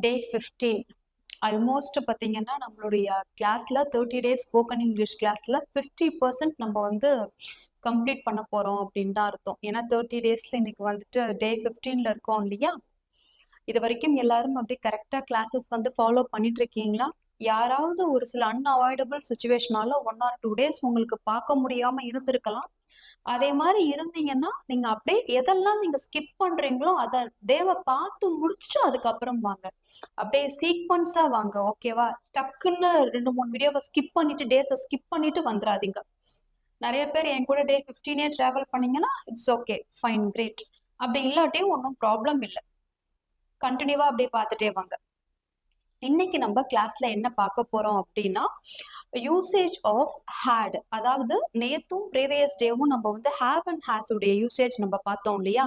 டே 15 almost பார்த்தீங்கன்னா நம்மளுடைய கிளாஸ்ல 30 டேஸ் ஸ்போக்கன் இங்கிலீஷ் கிளாஸ்ல 50% நம்ம வந்து கம்ப்ளீட் பண்ண போறோம் அப்படின்னு தான் அர்த்தம். ஏன்னா 30 டேஸ்ல இன்னைக்கு வந்துட்டு டே 15ல இருக்கோம் இல்லையா? இது வரைக்கும் எல்லாரும் அப்படியே கரெக்டா கிளாஸஸ் வந்து ஃபாலோ பண்ணிட்டு இருக்கீங்களா? யாராவது ஒரு சில அன்அவாய்டபிள் சுச்சுவேஷனால 1 or 2 டேஸ் உங்களுக்கு பார்க்க முடியாம இருந்திருக்கலாம். அதே மாதிரி இருந்தீங்கன்னா நீங்க அப்படியே எதெல்லாம் நீங்க ஸ்கிப் பண்றீங்களோ அத டேவை பார்த்து முடிச்சுட்டு அதுக்கப்புறம் வாங்க. அப்படியே சீக்வன்ஸா வாங்க. ஓகேவா? டக்குன்னு 2-3 வீடியோவை ஸ்கிப் பண்ணிட்டு டேஸை ஸ்கிப் பண்ணிட்டு வந்துடாதீங்க. நிறைய பேர் என் கூட டே 15 டிராவல் பண்ணீங்கன்னா இட்ஸ் ஓகே, ஃபைன், கிரேட். அப்படி இல்லாட்டியும் ஒன்றும் ப்ராப்ளம் இல்லை. கண்டினியூவா அப்படியே பார்த்துட்டே வாங்க. இன்னைக்கு நம்ம கிளாஸ்ல என்ன பார்க்க போறோம் அப்படின்னா யூசேஜ் ஆஃப் ஹேட். அதாவது நேத்தும் ப்ரீவியஸ் டேவும் நம்ம வந்து ஹேவ் அண்ட் ஹேஸ் உடைய யூசேஜ் நம்ம பார்த்தோம் இல்லையா?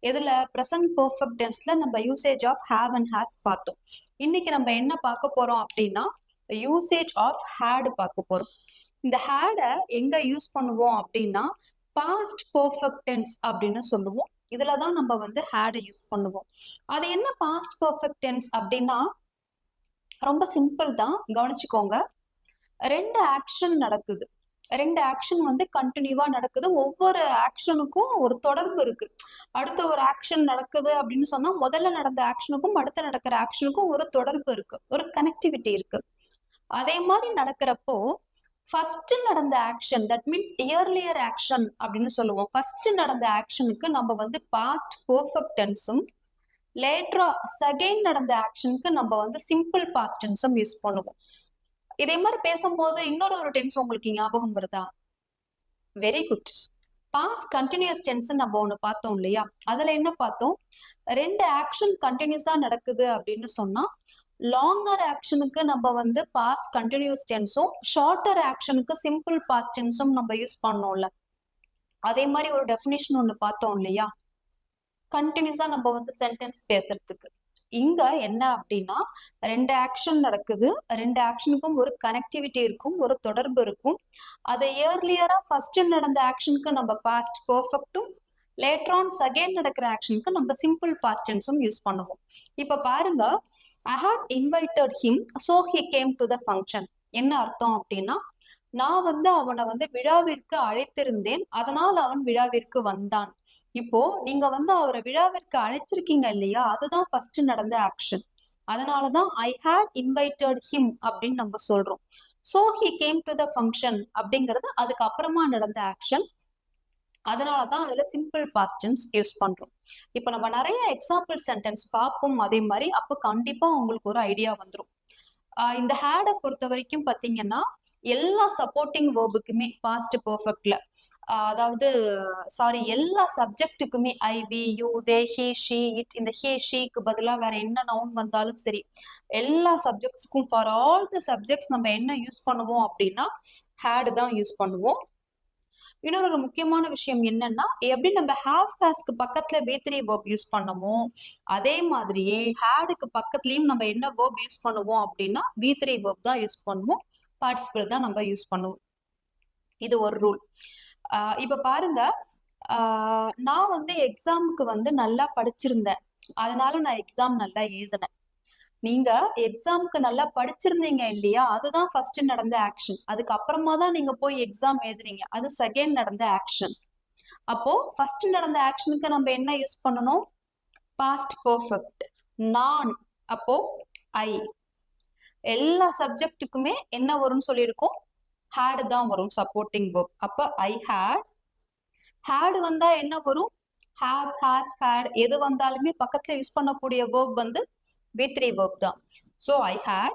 இதுல ப்ரெசன்ட் பெர்ஃபெக்ட் டென்ஸ்ல நம்ம usage of have and has பார்த்தோம். இன்னைக்கு நம்ம என்ன பார்க்க போறோம் அப்படின்னா யூசேஜ் ஆஃப் ஹேட் பார்க்க போறோம். இந்த ஹேடை எங்க யூஸ் பண்ணுவோம் அப்படின்னா பாஸ்ட் பெர்ஃபெக்ட் டென்ஸ் அப்படின்னு சொல்லுவோம். இதுலதான் நம்ம வந்து ஹேடை யூஸ் பண்ணுவோம். அது என்ன பாஸ்ட் பெர்ஃபெக்ட் டென்ஸ் அப்படின்னா ரொம்ப சிம்பிள் தான், கவனிச்சுக்கோங்க. 2 ஆக்ஷன் நடக்குது. 2 ஆக்ஷன் வந்து கண்டினியூவா நடக்குது. ஒவ்வொரு ஆக்ஷனுக்கும் ஒரு தொடர்பு இருக்கு. அடுத்த ஒரு ஆக்ஷன் நடக்குது அப்படின்னு சொன்னா முதல்ல நடந்த ஆக்ஷனுக்கும் அடுத்த நடக்கிற ஆக்ஷனுக்கும் ஒரு தொடர்பு இருக்கு, ஒரு கனெக்டிவிட்டி இருக்கு. அதே மாதிரி நடக்கிறப்போ ஃபர்ஸ்ட் நடந்த action, that means earlier action அப்படின்னு சொல்லுவோம். ஃபர்ஸ்ட் நடந்த ஆக்ஷனுக்கு நம்ம வந்து பாஸ்ட் பெர்ஃபெக்ட் டென்ஸும், லேட்டரா செகண்ட் நடந்த ஆக்ஷனுக்கு நம்ம வந்து சிம்பிள் பாஸ்ட் டென்ஸும் யூஸ் பண்ணுவோம். இதே மாதிரி பேசும்போது இன்னொரு டென்ஸ் உங்களுக்கு ஞாபகம் வருதா? Very good. Past continuous tense நம்ம ஒண்ணு பார்த்தோம் இல்லையா? அதுல என்ன பார்த்தோம்? 2 ஆக்ஷன் கண்டினியூஸா நடக்குது அப்படின்னு சொன்னா லாங்கர் ஆக்ஷனுக்கு நம்ம வந்து பாஸ்ட் கண்டினியூஸ் டென்ஸும், ஷார்ட்டர் ஆக்ஷனுக்கு சிம்பிள் பாஸ்ட் டென்ஸும் நம்ம யூஸ் பண்ணோம்ல. அதே மாதிரி ஒரு டெஃபினிஷன் ஒண்ணு பார்த்தோம் இல்லையா? கண்டினியூஸா நம்ம வந்து சென்டென்ஸ் பேசுறதுக்கு. இங்க என்ன அப்படின்னா 2 ஆக்ஷன் நடக்குது. 2 ஆக்ஷனுக்கும் ஒரு கனெக்டிவிட்டி இருக்கும், ஒரு தொடர்பு இருக்கும். அது இயர்லியரா ஃபர்ஸ்ட் நடந்த ஆக்ஷனுக்கு நம்ம பாஸ்ட் பெர்ஃபெக்ட்டும், லேட்டர் ஆன் செகண்ட் நடக்கிற ஆக்ஷனுக்கு நம்ம சிம்பிள் பாஸ்ட் டென்ஸும் யூஸ் பண்ணுவோம். இப்ப பாருங்க, I had invited him so he came to the function. என்ன அர்த்தம் அப்படின்னா நான் வந்து அவனை வந்து விழாவிற்கு அழைத்திருந்தேன், அதனால் அவன் விழாவிற்கு வந்தான். இப்போ நீங்க வந்து அவரை விழாவிற்கு அழைச்சிருக்கீங்க இல்லையா? அதுதான் ஃபர்ஸ்ட் நடந்த ஆக்ஷன். அதனாலதான் I had invited him அப்படின்னு நம்ம சொல்றோம். So he came to the function அப்படிங்கிறது அதுக்கு அப்புறமா நடந்த ஆக்ஷன். அதனாலதான் அதுல சிம்பிள் பாஸ்ட் டென்ஸ் யூஸ் பண்றோம். இப்ப நம்ம நிறைய எக்ஸாம்பிள் சென்டென்ஸ் பார்ப்போம். அதே மாதிரி அப்ப கண்டிப்பா உங்களுக்கு ஒரு ஐடியா வந்துடும். இந்த ஹேடை பொறுத்த வரைக்கும் பாத்தீங்கன்னா எல்லா சப்போர்ட்டிங் வேர்புக்குமே பாஸ்ட் பெர்ஃபெக்ட்ல, அதாவது சாரி, எல்லா சப்ஜெக்ட்டுக்குமே I, we, you, they, he, she, it, இந்த ஹே ஷீக்கு பதிலா வேற என்ன நவுன் வந்தாலும் சரி, எல்லா சப்ஜெக்ட்ஸ்க்கும் ஃபார் ஆல் தி சப்ஜெக்ட்ஸ் நம்ம என்ன யூஸ் பண்ணுவோம் அப்படின்னா ஹேட் தான் யூஸ் பண்ணுவோம். இன்னொரு முக்கியமான விஷயம் என்னன்னா, எப்படி நம்ம ஹேவ் ஹேஸ்க்கு பக்கத்துல V3 verb யூஸ் பண்ணமோ அதே மாதிரியே ஹேடுக்கு பக்கத்துலயும் நம்ம என்ன verb யூஸ் பண்ணுவோம் அப்படின்னா V3 verb தான் யூஸ் பண்ணுவோம், பார்ட்டிசிபிள் தான் நம்ம யூஸ் பண்ணுவோம். இது ஒரு ரூல். இப்ப பாருங்க, நான் வந்து எக்ஸாமுக்கு வந்து நல்லா படிச்சிருந்தேன், அதனால நான் எக்ஸாம் நல்லா எழுதினேன். நீங்க எக்ஸாமுக்கு நல்லா படிச்சிருந்தீங்க இல்லையா? அதுதான் ஃபர்ஸ்ட் நடந்த ஆக்ஷன். அதுக்கு அப்புறமா தான் நீங்க போய் எக்ஸாம் எழுதுறீங்க, அது செகண்ட் நடந்த ஆக்ஷன். அப்போ ஃபர்ஸ்ட் நடந்த ஆக்ஷனுக்கு நம்ம என்ன யூஸ் பண்ணணும்? Past perfect. நான், அப்போ ஐ. எல்லா சப்ஜெக்ட்டுக்குமே என்ன வரும்னு சொல்லியிருக்கோம்? ஹேட் தான் வரும், சப்போர்ட்டிங் verb. அப்ப ஐ ஹேட். ஹேட் வந்தா என்ன வரும்? ஹேவ், ஹேஸ், ஹேட் எது வந்தாலுமே பக்கத்துல யூஸ் பண்ணக்கூடிய verb வந்து V3 verb தான். So I had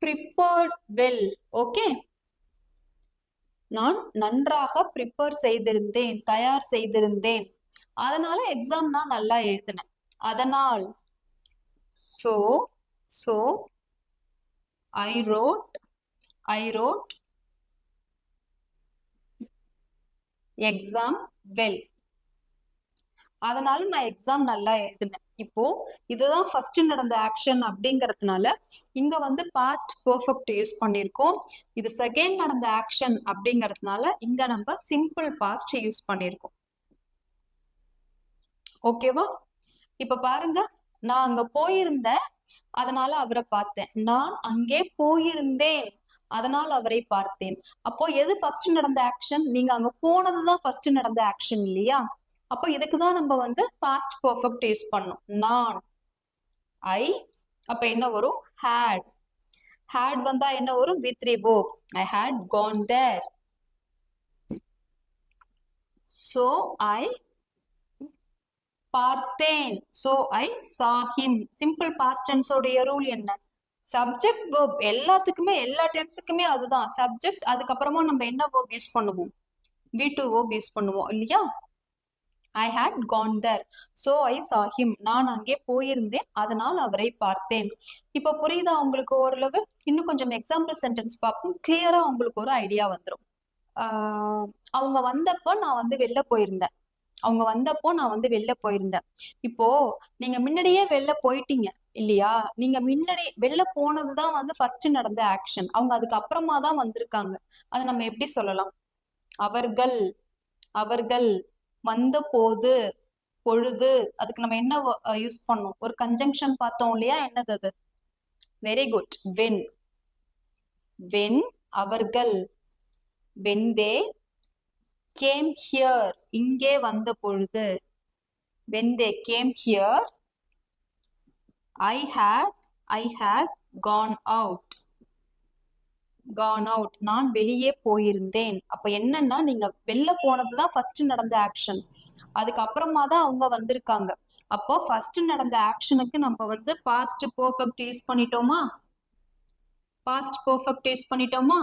prepared well. Okay, நான் நன்றாக ப்ரிப்பேர் செய்திருந்தேன், தயார் செய்திருந்தேன். அதனால எக்ஸாம் நான் நல்லா எழுதினேன். அதனால் so I wrote exam well. அதனால நான் எக்ஸாம் நல்லா எழுதினேன். இப்போ இதுதான் ஃபர்ஸ்ட் நடந்த ஆக்ஷன் அப்படிங்கறதுனால இங்க வந்து பாஸ்ட் பெர்ஃபெக்ட் யூஸ் பண்ணிருக்கோம். இது செகண்ட் நடந்த ஆக்ஷன் அப்படிங்கறதுனால இங்க நம்ம சிம்பிள் பாஸ்ட் யூஸ் பண்ணிருக்கோம். ஓகேவா? இப்ப பாருங்க, நான் அங்க போயிருந்தேன், அதனால அவரை பார்த்தேன். நான் அங்கே போயிருந்தேன், அதனால் அவரை பார்த்தேன். அப்போ எது ஃபர்ஸ்ட் நடந்த ஆக்ஷன்? நீங்க அங்க போனதுதான் ஃபர்ஸ்ட் நடந்த ஆக்ஷன் இல்லையா? அப்போ இதுக்குதான் நம்ம வந்து பாஸ்ட் பெர்ஃபெக்ட் யூஸ் பண்ணோம். நான், ஐ, அப்ப என்ன வரும்? had. had வந்தா என்ன வரும்? with verb. I had gone there. So I பார்த்தேன். So I saw him. Simple past tense உடைய ரூல் என்ன? சப்ஜெக்ட் verb எல்லாத்துக்குமே எல்லா டென்ஸுக்குமே அதுதான். சப்ஜெக்ட் அதுக்கப்புறமா நம்ம என்ன verb யூஸ் பண்ணுவோம்? V2 verb யூஸ் பண்ணுவோம் இல்லையா? I had gone there. So I saw him. நான் அங்கே போயிருந்தேன், அதனால் அவரை பார்த்தேன். இப்ப புரியுதா உங்களுக்கு ஓரளவு? இன்னும் கொஞ்சம் எக்ஸாம்பிள் சென்டென்ஸ் பார்ப்போம். கிளியரா உங்களுக்கு ஒரு ஐடியா வந்துடும். அவங்க வந்தப்போ நான் வந்து வெளில போயிருந்தேன். அவங்க வந்தப்போ நான் வந்து வெளில போயிருந்தேன். இப்போ நீங்க முன்னாடியே வெளில போயிட்டீங்க இல்லையா? நீங்க முன்னாடி வெளில போனதுதான் வந்து ஃபர்ஸ்ட் நடந்த ஆக்ஷன். அவங்க அதுக்கு அப்புறமா தான் வந்திருக்காங்க. அதை நம்ம எப்படி சொல்லலாம்? அவர்கள், அவர்கள் வந்த போது, பொழுது, அதுக்கு நம்ம என்ன யூஸ் பண்ணோம்? ஒரு கன்ஜங்ஷன் பார்த்தோம் இல்லையா? என்னது அது? Very good. when. when அவர்கள், when they came here, இங்கே வந்த பொழுது, when they came here, I had gone out. gone out, நான் வெளியே போயிருந்தேன். அப்ப என்னன்னா நீங்க வெளில போனதுதான் ஃபர்ஸ்ட் நடந்த ஆக்ஷன். அதுக்கப்புறமா தான் அவங்க வந்திருக்காங்க. அப்போ ஃபர்ஸ்ட் நடந்த ஆக்ஷனுக்கு நம்ம வந்து பாஸ்ட் பெர்ஃபெக்ட் யூஸ் பண்ணிட்டோமா? பாஸ்ட் பெர்ஃபெக்ட் யூஸ் பண்ணிட்டோமா?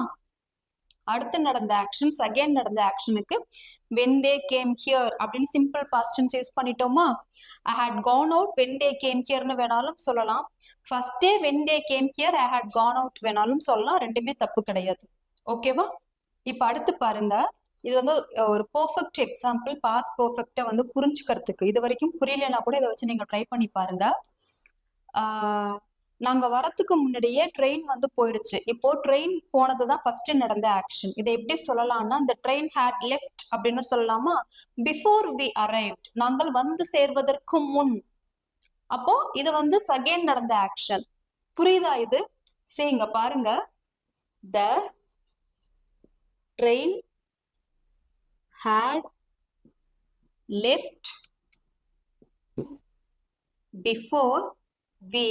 அடுத்து நடந்த ஆக்ஷன், செகண்ட் நடந்த ஆக்ஷனுக்கு when they came here அப்படின்னு சிம்பிள் பாஸ்ட் டென்ஸ் யூஸ் பண்ணிட்டோமா? I had gone out when they came hereன்னு வேணாலும் சொல்லலாம். First day when they came here I had gone out வேணாலும் சொல்லலாம். ரெண்டுமே தப்பு கிடையாது. ஓகேவா? இப்ப அடுத்து பாருங்க. இது வந்து ஒரு பெர்ஃபெக்ட் எக்ஸாம்பிள் பாஸ்ட் பெர்ஃபெக்ட்டை வந்து புரிஞ்சுக்கிறதுக்கு. இது வரைக்கும் புரியலன்னா கூட இதை வச்சு நீங்க ட்ரை பண்ணி பாருங்க. நாங்க வரத்துக்கு முன்னாடியே ட்ரெயின் வந்து போயிடுச்சு. இப்போ ட்ரெயின் போனதுதான் ஃபர்ஸ்ட் நடந்த ஆக்ஷன். இதை எப்படி சொல்லலாம்னா, இந்த ட்ரெயின் ஹேட் லெஃப்ட் அப்படின்னு சொல்லலாமா? பிஃபோர் வி அரைவ்ட், நாங்கள் வந்து சேர்வதற்கு முன். அப்போ இது வந்து செகண்ட் நடந்த ஆக்ஷன். புரியுதா இது? சரிங்க பாருங்க. த train had left before we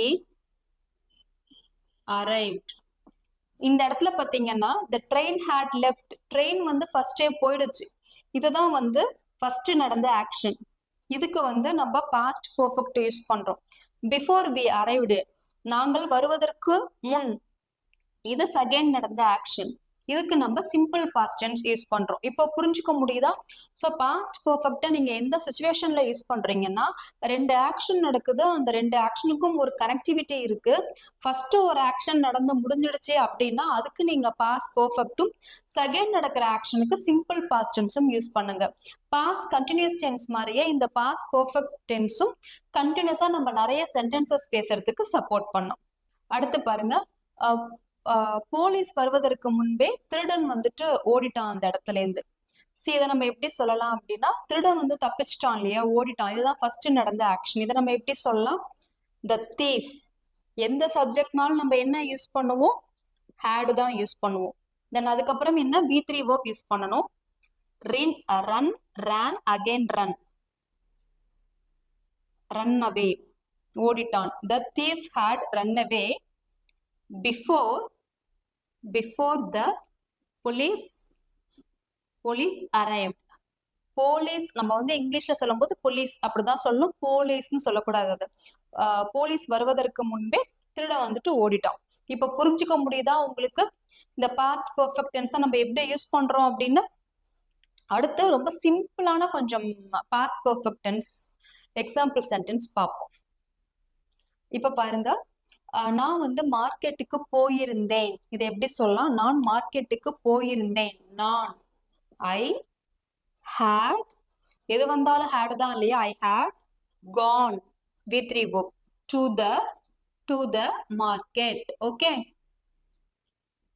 arrived. இந்த இடத்துல பாத்தீங்கன்னா the train had left, train வந்து ஃபர்ஸ்டே போயிடுச்சு. இதுதான் வந்து ஃபர்ஸ்ட் நடந்த ஆக்ஷன். இதுக்கு வந்து நம்ம பாஸ்ட் பெர்ஃபெக்ட் யூஸ் பண்றோம். பிஃபோர் we arrived, நாங்கள் வருவதற்கு முன். இது செகண்ட் நடந்த ஆக்ஷன். இதுக்கு நம்ம சிம்பிள் பாஸ்ட் டென்ஸ் யூஸ் பண்றோம். இப்போ புரிஞ்சுக்க முடியுதா? ஸோ பாஸ்ட் பெர்ஃபெக்ட்டை நீங்க எந்த சுச்சுவேஷன்ல யூஸ் பண்றீங்கன்னா, ரெண்டு ஆக்ஷன் நடக்குது, அந்த ரெண்டு ஆக்ஷனுக்கும் ஒரு கனெக்டிவிட்டி இருக்கு. ஃபர்ஸ்ட் ஒரு ஆக்ஷன் நடந்து முடிஞ்சிடுச்சு அப்படின்னா அதுக்கு நீங்க பாஸ்ட் பெர்ஃபெக்ட்டும், செகண்ட் நடக்கிற ஆக்ஷனுக்கு சிம்பிள் பாஸ்ட் டென்ஸும் யூஸ் பண்ணுங்க. பாஸ்ட் கண்டினியூஸ் டென்ஸ் மாதிரியே இந்த பாஸ்ட் பெர்ஃபெக்ட் டென்ஸும் கண்டினியூஸா நம்ம நிறைய சென்டென்சஸ் பேசுறதுக்கு சப்போர்ட் பண்ணோம். அடுத்து பாருங்க. போலீஸ் வருவதற்கு முன்பே திருடன் வந்துட்டு ஓடிட்டான் அந்த இடத்துல இருந்து. இதை நம்ம எப்படி சொல்லலாம் அப்படின்னா, திருடன் வந்து தப்பிச்சிட்டான் இல்லையா, ஓடிட்டான். இதுதான் ஃபர்ஸ்ட் நடந்த ஆக்ஷன். இதை நம்ம எப்படி சொல்லலாம்? த தீஃப். எந்த சப்ஜெக்ட்னாலும் நம்ம என்ன யூஸ் பண்ணுவோம்? had தான் யூஸ் பண்ணுவோம். தென் அதுக்கப்புறம் என்ன? V3 verb யூஸ் பண்ணணும். run, ran, again run. run away, ஓடிட்டான். The thief had run away before the police arrived. Police நம்ம வந்து இங்கிலீஷ்ல சொல்லும் போது போலீஸ் அப்படிதான் சொல்லணும், போலீஸ்னு சொல்லக்கூடாது. அது போலீஸ் வருவதற்கு முன்பே திருடன் வந்துட்டு ஓடிட்டான். இப்ப புரிஞ்சுக்க முடியுதா உங்களுக்கு இந்த பாஸ்ட் பெர்ஃபெக்ட் டென்ஸை நம்ம எப்படி யூஸ் பண்றோம் அப்படின்னு? அடுத்து ரொம்ப சிம்பிளான கொஞ்சம் past perfect tense example sentence பார்ப்போம். இப்ப பாருங்க. நான் வந்து மார்க்கெட்டுக்கு போயிருந்தேன். இதை எப்படி சொல்லலாம்? நான் மார்க்கெட்டுக்கு போயிருந்தேன். நான், ஐ had, எது வந்தாலும் had தான் இல்லையா? I had gone V3 verb to the market. Okay,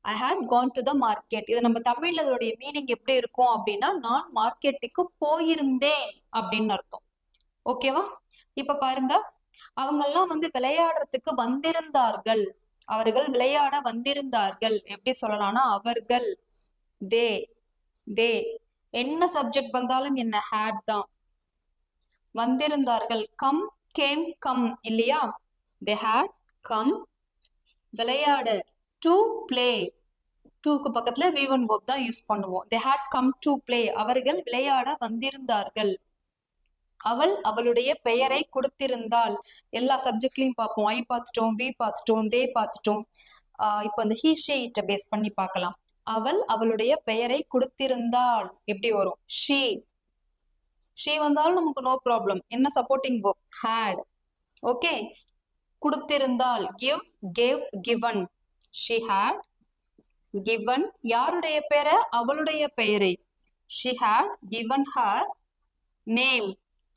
I had gone to the market. இது நம்ம தமிழ்ல அதோடைய மீனிங் எப்படி இருக்கும் அப்படின்னா, நான் மார்க்கெட்டுக்கு போயிருந்தேன் அப்படின்னு அர்த்தம். ஓகேவா? இப்ப பாருங்க. அவங்க எல்லாம் வந்து விளையாடுறதுக்கு வந்திருந்தார்கள். அவர்கள் விளையாட வந்திருந்தார்கள். எப்படி சொல்லலாம்னா அவர்கள், தே தே என்ன சப்ஜெக்ட் வந்தாலும் என்ன had தான். வந்திருந்தார்கள், கம் கேம் கம் இல்லையா, they had come. விளையாட, to play, டூக்கு பக்கத்துல V1 verb தான் யூஸ் பண்ணுவோம். they had come to play, அவர்கள் விளையாட வந்திருந்தார்கள். அவள் அவளுடைய பெயரை கொடுத்திருந்தாள். எல்லா சப்ஜெக்ட்லயும் பார்ப்போம். ஐ பார்த்துட்டோம், வி பார்த்துட்டோம், தே பார்த்துட்டோம். இப்போ அந்த ஹீ ஷீ இட்ட பேஸ் பண்ணி பார்க்கலாம். அவள் அவளுடைய பெயரை கொடுத்திருந்தாள். எப்படி வரும்? ஷீ. ஷீ வந்தாலும் நமக்கு நோ ப்ராப்ளம். என்ன சப்போர்ட்டிங் verb? had. ஓகே. கொடுத்திருந்தாள், give, gave, given. she had given யாருடைய பெயரை? அவளுடைய பெயரை. she had given her name.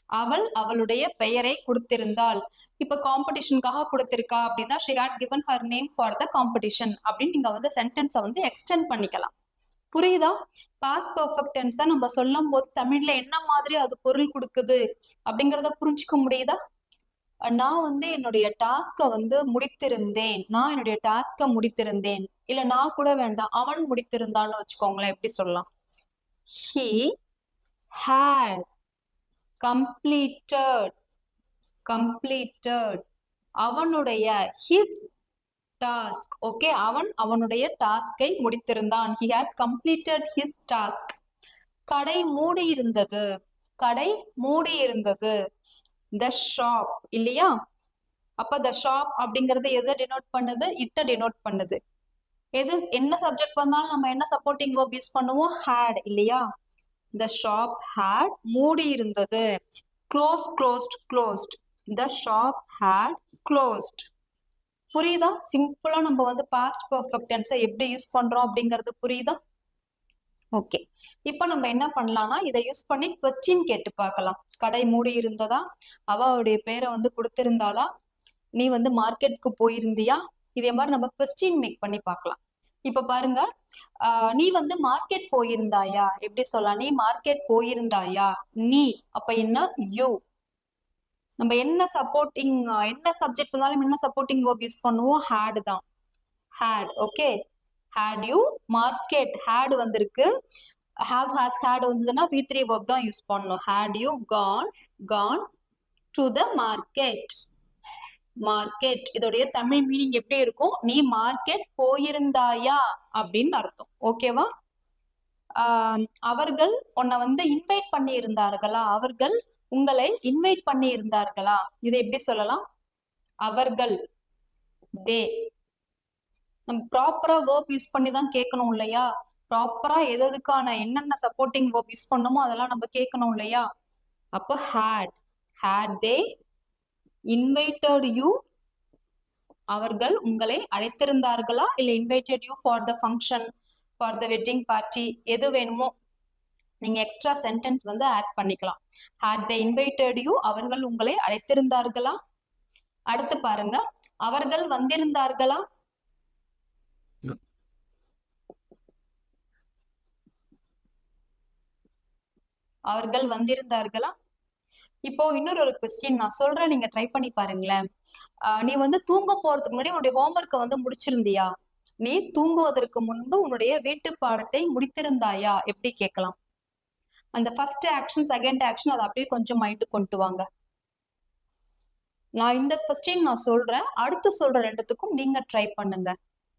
அவள் அவளுடைய பெயரை கொடுத்திருந்தாள். இப்ப காம்படிஷனுக்காக கொடுத்திருக்கா அப்படின்னா she had given her name for the competition அப்படின்னு நீங்க வந்து சென்டென்ஸை வந்து எக்ஸ்டெண்ட் பண்ணிக்கலாம். புரியுதா? பாஸ்ட் பெர்ஃபெக்ட் டென்ஸை நம்ம சொல்லும் போது தமிழ்ல என்ன மாதிரி அது பொருள் கொடுக்குது அப்படிங்கறத புரிஞ்சுக்க முடியுதா? நான் வந்து என்னுடைய டாஸ்கை வந்து முடித்திருந்தேன். நான் என்னுடைய டாஸ்கை முடித்திருந்தேன். இல்ல நான் கூட வேண்டாம், அவன் முடித்திருந்தான்னு வச்சுக்கோங்களேன். எப்படி சொல்லலாம்? he had completed. அவனுடைய, his task. ஓகே, அவன் அவனுடைய டாஸ்கை முடித்திருந்தான். he had completed his task. கடை மூடி இருந்தது. கடை மூடி இருந்தது. the shop இல்லையா? அப்ப the shop அப்படிங்கறது எதை டினோட் பண்ணுது? இட்ட டினோட் பண்ணுது. எது என்ன சப்ஜெக்ட் வந்தாலும் நம்ம என்ன சப்போர்ட்டிங் verb யூஸ் பண்ணுவோம்? had இல்லையா? the shop had மூடி இருந்தது. closed. the shop had closed. புரியுதா? சிம்பிளா நம்ம வந்து பாஸ்ட் பெர்ஃபெக்ட் டென்ஸை எப்படி யூஸ் பண்றோம் அப்படிங்கிறது புரியுதா? ஓகே, இப்போ நம்ம என்ன பண்ணலாம்னா இதை யூஸ் பண்ணி क्वेश्चन கேட்டு பார்க்கலாம். கடை மூடி இருந்ததா? அவளுடைய பேரை வந்து கொடுத்திருந்தாளா? நீ வந்து மார்க்கெட்டுக்கு போயிருந்தியா? இதே மாதிரி நம்ம क्वेश्चन மேக் பண்ணி பார்க்கலாம். இப்ப பாருங்க, நீ வந்து மார்க்கெட் போயிருந்தாயா? எப்படி சொல்லலாம்? நீ மார்க்கெட் போயிருந்தாயா? நீ அப்ப என்ன? யூ. நம்ம என்ன சப்போர்ட்டிங், என்ன சப்ஜெக்ட் இருந்தாலும் என்ன சப்போர்ட்டிங் verb யூஸ் பண்ணுவோம்? had தான். had. Okay, had you market. had வந்திருக்கு. have, has, had வந்ததுன்னா V3 verb தான் யூஸ் பண்ணணும். had you gone to the market. Market இதோடைய தமிழ் மீனிங் எப்படி இருக்கும்? நீ மார்க்கெட் போயிருந்தாயா அப்படின்னு அர்த்தம். ஓகேவா? அவர்கள் உன்னை வந்து இன்வைட் பண்ணி இருந்தார்களா? அவர்கள் உங்களை இன்வைட் பண்ணி இருந்தார்களா? இதை எப்படி சொல்லலாம்? அவர்கள், தே. நம்ம ப்ராப்பரா verb யூஸ் பண்ணி தான் கேட்கணும் இல்லையா? ப்ராப்பரா எதுக்கான என்னென்ன சப்போர்ட்டிங் verb யூஸ் பண்ணணுமோ அதெல்லாம் நம்ம கேட்கணும் இல்லையா? அப்போ had they invited you. அவர்கள் உங்களை அழைத்திருந்தார்களா? இல்ல invited you for the function, for the wedding party, எது வேணுமோ நீங்க எக்ஸ்ட்ரா சென்டென்ஸ் வந்து ஆட் பண்ணிக்கலாம். had they invited you, அவர்கள் உங்களை அழைத்திருந்தார்களா? அடுத்து பாருங்க, அவர்கள் வந்திருந்தார்களா? அவர்கள் வந்திருந்தார்களா? இப்போ இன்னொரு ஒரு கொஸ்டின் நான் சொல்றேன், நீங்க ட்ரை பண்ணி பாருங்களேன். நீ வந்து தூங்க போறதுக்கு முன்னாடி உன்னுடைய ஹோம்ஒர்க்கை வந்து முடிச்சிருந்தியா? நீ தூங்குவதற்கு முன்பு உன்னுடைய வீட்டு பாடத்தை முடித்திருந்தாயா? எப்படி கேட்கலாம்? அந்த ஃபர்ஸ்ட் ஆக்ஷன், செகண்ட் ஆக்ஷன் அதை அப்படியே கொஞ்சம் மைண்டு கொண்டு வாங்க. நான் இந்த கொஸ்டின் நான் சொல்றேன், அடுத்து சொல்ற ரெண்டுத்துக்கும் நீங்க ட்ரை பண்ணுங்க.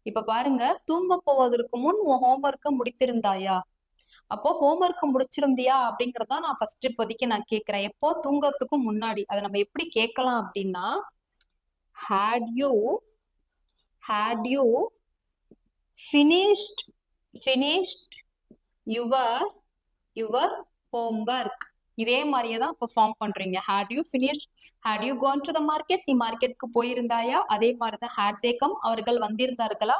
இப்ப பாருங்க, தூங்க போவதற்கு முன் உன் ஹோம்ஒர்க்கை முடித்திருந்தாயா? அப்போ ஹோம்ஒர்க் முடிச்சிருந்தியா அப்படிங்கறத நான் ஃபர்ஸ்ட் இப்போதைக்கு நான் கேட்கிறேன். எப்போ? தூங்கறதுக்கு முன்னாடி. அதை நம்ம எப்படி கேட்கலாம் அப்படின்னா, had you finished your homework. இதே மாதிரியே தான் இப்போ ஃபார்ம் பண்றீங்க. had you gone to the market, நீ மார்க்கெட்டுக்கு போயிருந்தாயா? அதே மாதிரிதான் had they come, அவர்கள் வந்திருந்தார்களா?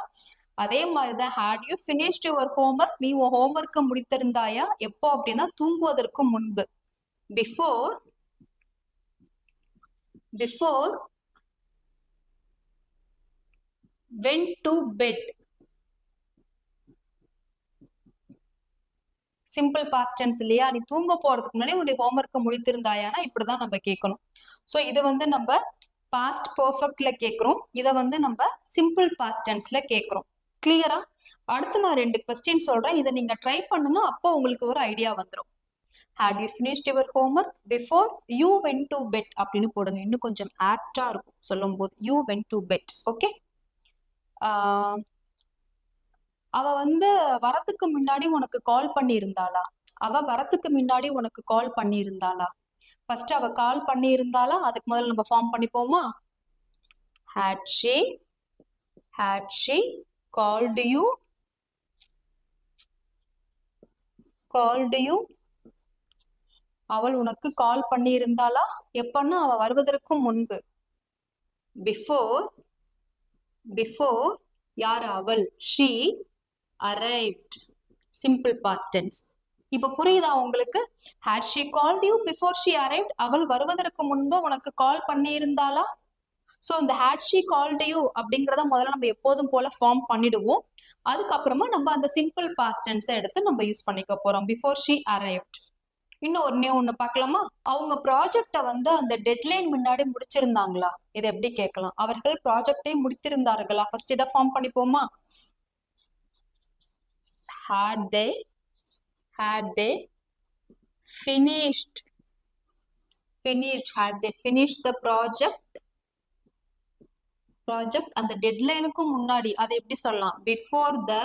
அதே மாதிரிதான் had you finished your homework, நீ உன் ஹோம்ஒர்க்கை முடித்திருந்தாயா? எப்போ அப்படின்னா தூங்குவதற்கு முன்பு. before went to bed. Simple past tense இல்லையா? நீ தூங்க போறதுக்கு முன்னாடி உன்னுடைய ஹோம்ஒர்க்கை முடித்திருந்தாயானா இப்படிதான் நம்ம கேட்கணும். ஸோ இது வந்து நம்ம பாஸ்ட் பர்ஃபெக்ட்ல கேட்குறோம், இதை வந்து நம்ம சிம்பிள் பாஸ்ட் டென்ஸ்ல கேட்குறோம். கிளியரா? அடுத்து நான் 2 கொஸ்டின் சொல்றேன், இதை நீங்க ட்ரை பண்ணுங்க, அப்போ உங்களுக்கு ஒரு ஐடியா வந்துடும். Had you finished your homework before you went to bed அப்படின்னு போடுங்க, இன்னும் கொஞ்சம் ஆப்டா இருக்கும் சொல்லும் போது. You went to bed. Okay. அவ வந்து வரத்துக்கு முன்னாடி உனக்கு கால் பண்ணியிருந்தாளா? அவ வரத்துக்கு முன்னாடி உனக்கு கால் பண்ணியிருந்தாளா? ஃபர்ஸ்ட் அவ கால் பண்ணியிருந்தாளா, அதுக்கு முதல்ல நம்ம form பண்ணிப்போமா? Had she called you? அவள் உனக்கு கால் பண்ணியிருந்தாளா? எப்பன்னா அவ வருவதற்கு முன்பு. பிஃபோர் யார் அவள்? she arrived. simple past tense. இப்ப புரியுதா உங்களுக்கு? had she called you before she arrived? அவள் வருவதற்கு முன்பு உனக்கு கால் பண்ணியிருந்தாளா? சோ இந்த had she called you அப்படிங்கறத முதல்ல நம்ம எப்போதும் போல ஃபார்ம் பண்ணிடுவோம். அதுக்கப்புறமா நம்ம அந்த சிம்பிள் பாஸ்ட் டென்ஸை எடுத்து நம்ம யூஸ் பண்ணிக்க போறோம். Before she arrived. இன்னும் ஒண்ணு பார்க்கலாமா? அவங்க ப்ராஜெக்ட வந்து அந்த டெட்லைன் முன்னாடி முடிச்சிருந்தாங்களா? இதை எப்படி கேட்கலாம்? அவர்கள் ப்ராஜெக்டை முடித்திருந்தார்களா? ஃபர்ஸ்ட் இதை form பண்ணிப்போமா? had they finished had they finished the project அந்த டெட்லைனுக்கு முன்னாடி. அதை எப்படி சொல்லலாம்? before the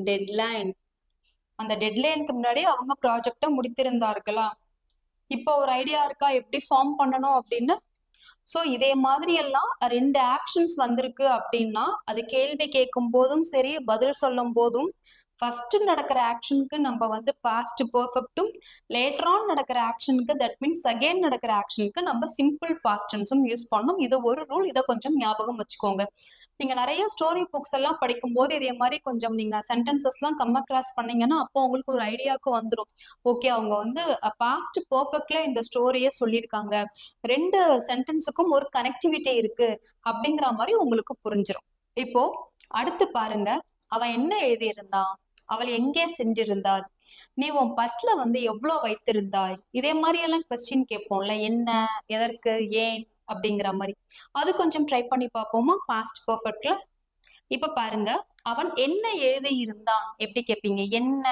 deadline அந்த டெட்லைனுக்கு முன்னாடி அவங்க ப்ராஜெக்ட முடித்திருந்தார்களா? இப்போ ஒரு ஐடியா இருக்கா எப்படி ஃபார்ம் பண்ணணும் அப்படின்னு? சோ இதே மாதிரி எல்லாம் 2 ஆக்ஷன்ஸ் வந்திருக்கு அப்படின்னா அது கேள்வி கேட்கும் போதும் சரி, பதில் சொல்லும் போதும் ஃபர்ஸ்ட் நடக்கிற ஆக்ஷனுக்கு நம்ம வந்து பாஸ்ட் பெர்ஃபெக்ட்டும், லேட்டர் ஆன் நடக்கிற ஆக்ஷனுக்கு தட் மீன்ஸ் அகைன் நடக்கிற ஆக்ஷனுக்கு நம்ம சிம்பிள் பாஸ்ட் டென்ஸும் யூஸ் பண்ணணும். இது ஒரு ரூல், இதை கொஞ்சம் ஞாபகம் வச்சுக்கோங்க. நீங்க நிறைய ஸ்டோரி புக்ஸ் எல்லாம் படிக்கும் போது இதே மாதிரி கொஞ்சம் நீங்க சென்டென்சஸ் எல்லாம் கம்ம கிராஸ் பண்ணீங்கன்னா அப்போ உங்களுக்கு ஒரு ஐடியாவுக்கு வந்துடும். ஓகே, அவங்க வந்து பாஸ்ட் பெர்ஃபெக்ட்ல இந்த ஸ்டோரியே சொல்லியிருக்காங்க, 2 சென்டென்ஸுக்கும் ஒரு கனெக்டிவிட்டி இருக்கு அப்படிங்கிற மாதிரி உங்களுக்கு புரிஞ்சிடும். இப்போ அடுத்து பாருங்க, அவன் என்ன எழுதியிருந்தான்? அவள் எங்கே சென்றிருந்தாள்? நீ உன் பஸ்ல வந்து எவ்வளவு வைத்திருந்தாய்? இதே மாதிரி எல்லாம் கொஸ்டின் கேட்போம்ல, என்ன, எதற்கு, ஏன் அப்படிங்கிற மாதிரி. அது கொஞ்சம் ட்ரை பண்ணி பார்ப்போமா பாஸ்ட் பெர்ஃபெக்ட்ல? இப்ப பாருங்க, அவன் என்ன எழுதி இருந்தான் எப்படி கேட்பீங்க? என்ன.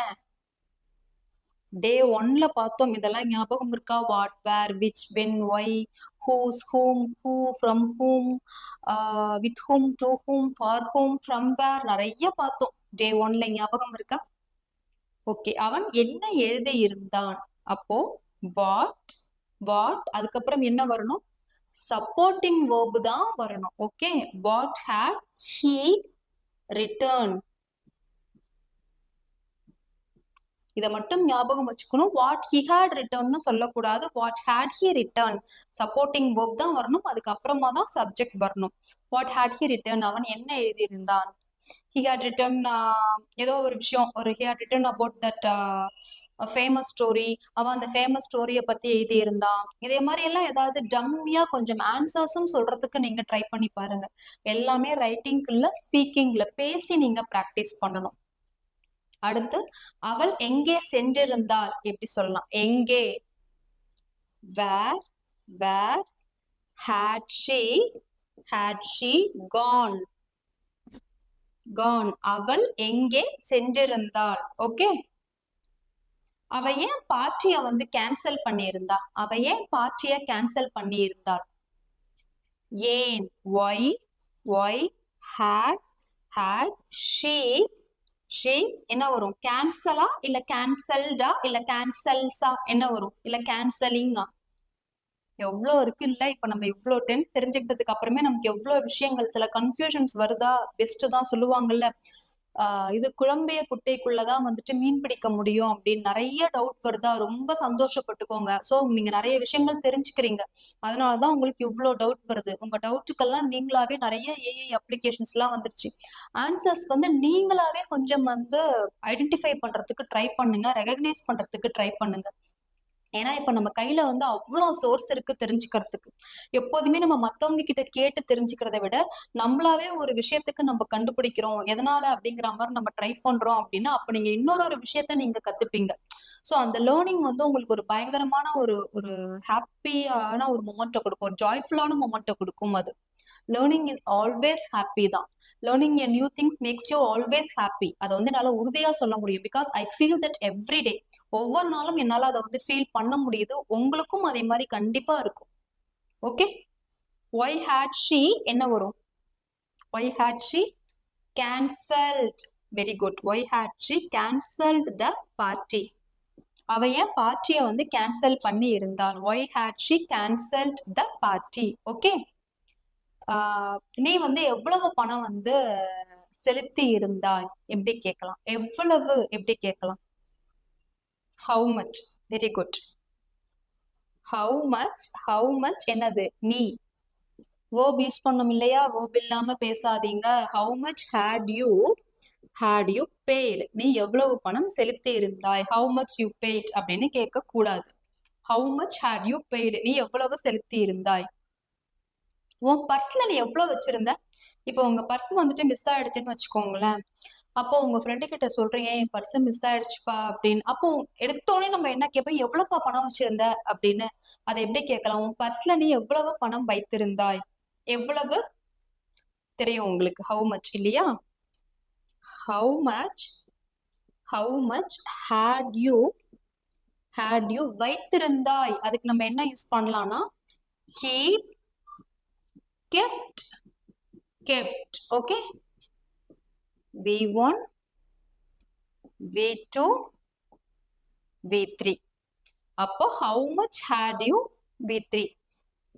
டே 1ல பார்த்தோம், இதெல்லாம் ஞாபகம் இருக்கா? What, where, which, when, why, whose, whom, who, from whom, with whom, to whom, for whom, from where, நிறைய பார்த்தோம் டே 1ல. ஞாபகம் இருக்கா? ஓகே, அவன் என்ன எழுதி இருந்தான்? அப்போ வாட் அதுக்கப்புறம் என்ன வரணும்? சப்போர்ட்டிங் verb தான் வரணும். Okay, what had he written? இத மட்டும் ஞாபகம் வச்சுக்கணும். what he had written சொல்லக்கூடாது. what had he written supporting verb தான் வரணும். அதுக்கப்புறமா தான் சப்ஜெக்ட் வரணும். what had he written அவன் என்ன எழுதியிருந்தான்? he had written ஏதோ ஒரு விஷயம், he had written about that famous story. அவன் அந்த ஃபேமஸ் ஸ்டோரியை பத்தி எழுதி இருந்தான். இதே மாதிரி எல்லாம் ஏதாவது டம்மியா கொஞ்சம் ஆன்சர்ஸும் சொல்றதுக்கு நீங்க ட்ரை பண்ணி பாருங்க. எல்லாமே ரைட்டிங்ல, ஸ்பீக்கிங்ல பேசி நீங்க பிராக்டிஸ் பண்ணணும். அடுத்து, அவள் எங்கே சென்றிருந்தாள் எப்படி சொல்லலாம்? எங்கே. வேர் had she gone? அவள் எங்கே சென்றிருந்தாள்? ஓகே. அவ ஏன் பார்ட்டிய வந்து கேன்சல் பண்ணியிருந்தா? ஏன். ஒய் had she என்ன வரும்? கேன்சலா இல்ல கேன்சல்டா இல்ல கேன்சல்ஸா என்ன வரும்? இல்ல கேன்சலிங்கா? எவ்வளோ இருக்கு இல்ல. இப்ப நம்ம இவ்வளோ 10th தெரிஞ்சுக்கிட்டதுக்கு அப்புறமே நமக்கு எவ்வளவு விஷயங்கள், சில கன்ஃபியூஷன்ஸ் வருதா? பெஸ்ட் தான் சொல்லுவாங்கல்ல, இது குழம்பிய குட்டைக்குள்ளதான் வந்துட்டு மீன் பிடிக்க முடியும் அப்படின்னு நிறைய டவுட் வருதா? ரொம்ப சந்தோஷப்பட்டுக்கோங்க. சோ நீங்க நிறைய விஷயங்கள் தெரிஞ்சுக்கிறீங்க, அதனாலதான் உங்களுக்கு இவ்வளவு டவுட் வருது. உங்க டவுட்டுக்கெல்லாம் நீங்களாவே நிறைய ஏஐ அப்ளிகேஷன்ஸ் எல்லாம் வந்துருச்சு. ஆன்சர்ஸ் வந்து நீங்களாவே கொஞ்சம் வந்து ஐடென்டிஃபை பண்றதுக்கு ட்ரை பண்ணுங்க, ரெகக்னைஸ் பண்றதுக்கு ட்ரை பண்ணுங்க. ஏன்னா இப்ப நம்ம கையில வந்து அவ்வளவு சோர்ஸ் இருக்கு தெரிஞ்சுக்கிறதுக்கு. எப்போதுமே நம்ம மத்தவங்க கிட்ட கேட்டு தெரிஞ்சுக்கிறத விட நம்மளாவே ஒரு விஷயத்துக்கு நம்ம கண்டுபிடிக்கிறோம், எதனால அப்படிங்கிற மாதிரி நம்ம ட்ரை பண்றோம் அப்படின்னா அப்ப நீங்க இன்னொரு விஷயத்த நீங்க கத்துப்பீங்க. ஸோ அந்த லேர்னிங் வந்து உங்களுக்கு ஒரு பயங்கரமான ஒரு ஒரு ஹாப்பியான ஒரு மொமெண்ட்டை கொடுக்கும், ஒரு ஜாய்ஃபுல்லான மொமெண்ட்டை கொடுக்கும். அது லேர்னிங் இஸ் ஆல்வேஸ் ஹாப்பி தான். Learning a new things makes you always happy. அதை வந்து என்னால் உறுதியாக சொல்ல முடியும். Because I feel that every day. ஒவ்வொரு நாளும் என்னால் அதை வந்து ஃபீல் பண்ண முடியுது. உங்களுக்கும் அதே மாதிரி கண்டிப்பாக இருக்கும். ஓகே, ஒய் ஹேட் ஷீ என்ன வரும்? Why had she cancelled. Very good. Why had she cancelled the party. அவ ஏன் பார்ட்டியை வந்து கேன்சல் பண்ணி இருந்தாள்? Why had she cancelled the party. Okay, நீ வந்து எவ்வளவு பணம் வந்து செலுத்தி இருந்தாய் எப்படி கேட்கலாம்? எவ்வளவு எப்படி கேட்கலாம்? How much. Very good. How much. How much என்னது? நீ verb யூஸ் பண்ணும் இல்லையா? verb இல்லாம பேசாதீங்க. How much had you paid. நீ எவ்வளவு பணம் செலுத்தி இருந்தாய்? how much you paid அப்படின்னு கேட்க கூடாது. how much had you paid. நீ எவ்வளவு செலுத்தி இருந்தாய்? உன் பர்ஸ்ல நீ எவ்வளவு வச்சிருந்த? இப்போ உங்க பர்ஸ் வந்துட்டு மிஸ் ஆயிடுச்சுன்னு வச்சுக்கோங்களேன். அப்போ உங்க ஃப்ரெண்டு கிட்ட சொல்றீங்க என் பர்ஸ் மிஸ் ஆயிடுச்சுப்பா அப்படின்னு. அப்போ எடுத்தோடனே நம்ம என்ன கேட்போம்? எவ்வளவுப்பா பணம் வச்சிருந்த அப்படின்னு. அதை எப்படி கேட்கலாம்? உன் பர்ஸ்ல நீ எவ்வளவு பணம் வைத்திருந்தாய்? எவ்வளவு தெரியும் உங்களுக்கு? ஹவு மச் இல்லையா? How much had you வைத்திருந்தாய். அதுக்கு நம்ம என்ன யூஸ் பண்ணலாம்னா kept. Okay, V1 V2 V3. அப்போ how much had you? V3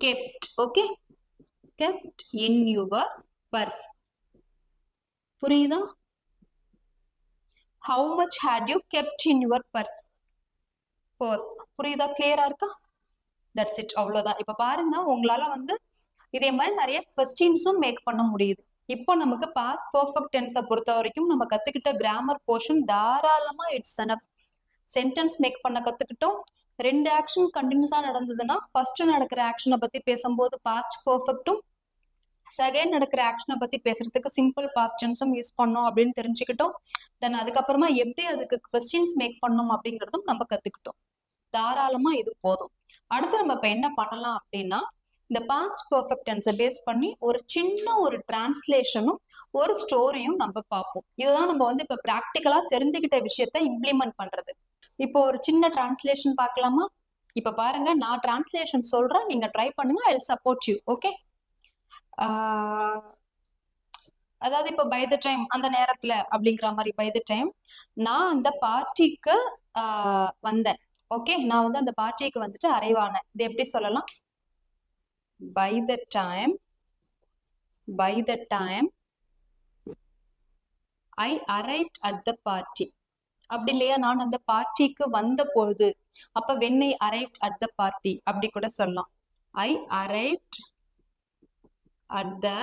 kept. Okay, kept in your purse. புரியுதா? how much had you kept in your purse? புரியுதா? கிளியரா இருக்கா? That's it. அவ்வளவுதான். இப்ப பாருங்க, உங்களால வந்து இதே மாதிரி நிறைய கொஸ்டின்ஸும் மேக் பண்ண முடியுது. இப்போ நமக்கு பாஸ்ட் பெர்ஃபெக்ட் டென்ஸை பொறுத்த வரைக்கும் நம்ம கத்துக்கிட்ட கிராமர் போர்ஷன் தாராளமா இட்ஸ் எனஃப். சென்டென்ஸ் மேக் பண்ண கத்துக்கிட்டோம். 2 ஆக்ஷன் கண்டினியூஸா நடந்ததுன்னா ஃபர்ஸ்ட் நடக்கிற ஆக்ஷனை பத்தி பேசும்போது பாஸ்ட் பெர்ஃபெக்ட்டும், செகண்ட் நடக்கிற ஆக்ஷனை பத்தி பேசுறதுக்கு சிம்பிள் பாஸ்ட் டென்ஸும் யூஸ் பண்ணோம் அப்படின்னு தெரிஞ்சுக்கிட்டோம். தென் அதுக்கப்புறமா எப்படி அதுக்கு கொஸ்டின்ஸ் மேக் பண்ணணும் அப்படிங்கிறதும் நம்ம கத்துக்கிட்டோம். தாராளமா இது போதும். அடுத்து நம்ம இப்ப என்ன பண்ணலாம் அப்படின்னா, இந்த பாஸ்ட் பெர்ஃபெக்ட் டென்ஸை பேஸ் பண்ணி ஒரு சின்ன ஒரு டிரான்ஸ்லேஷனும் ஒரு ஸ்டோரியும் நம்ம பார்ப்போம். இதுதான் நம்ம வந்து இப்ப பிராக்டிக்கலா தெரிஞ்சுக்கிட்ட விஷயத்த இம்ப்ளிமெண்ட் பண்றது. இப்போ ஒரு சின்ன டிரான்ஸ்லேஷன் பார்க்கலாமா? இப்ப பாருங்க, நான் டிரான்ஸ்லேஷன் சொல்றேன், நீங்க ட்ரை பண்ணுங்க. I will support you. Okay, அதாவது இப்ப பை த டைம், அந்த நேரத்துல அப்படிங்கிற மாதிரி. பை த டைம் நான் அந்த பார்ட்டிக்கு வந்தேன். ஓகே, நான் வந்து அந்த பார்ட்டிக்கு வந்துட்டு அரைவானேன். இது எப்படி சொல்லலாம்? by the time I arrived at the party. அப்படி இல்லையா? நான் அந்த பார்ட்டிக்கு வந்த பொழுது. அப்ப when I arrived at the party அப்படி கூட சொல்லலாம். I arrived at the